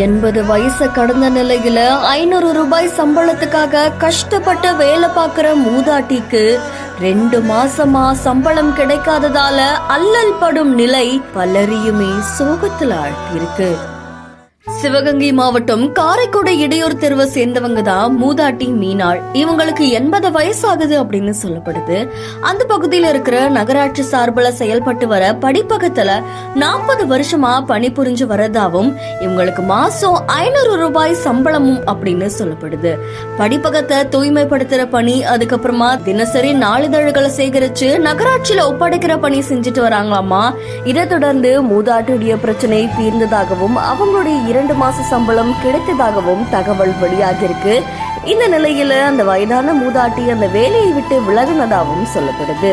80 வயசு கடந்த நிலையில 500 ரூபாய் சம்பளத்துக்காக கஷ்டப்பட்டு வேலை பார்க்கிற மூதாட்டிக்கு 2 மாசமா சம்பளம் கிடைக்காததால அல்லல் படும் நிலை பலரையுமே சோகத்தில் ஆழ்த்தியிருக்கு. சிவகங்கை மாவட்டம் காரைக்குடி இடையூர் தெருவை சேர்ந்தவங்க தான் மூதாட்டி மீனாள். இவங்களுக்கு 80 வயசு ஆகுது அப்படின்னு சொல்லப்படுது. அந்த பகுதியில இருக்கிற நகராட்சி சார்பில் செயல்பட்டு வர படிப்பகத்துல 40 வருஷமா பணிபுரிஞ்சு வரதாவும் இவங்களுக்கு மாசம் 500 ரூபாய் சம்பளமும் அப்படின்னு சொல்லப்படுது. படிப்பகத்தை தூய்மைப்படுத்துற பணி, அதுக்கப்புறமா தினசரி நாளிதழ்களை சேகரிச்சு நகராட்சியில ஒப்படைக்கிற பணி செஞ்சுட்டு வராங்களாமா. இதை தொடர்ந்து மூதாட்டியுடைய பிரச்சனை தீர்ந்ததாகவும் அவங்களுடைய 2 மாச சம்பளம் கிடைத்ததாகவும் தகவல் வெளியாகிருக்கு. இந்த நிலையில அந்த வயதான மூதாட்டி அந்த வேலையை விட்டு விலகினதாகவும் சொல்லப்படுது.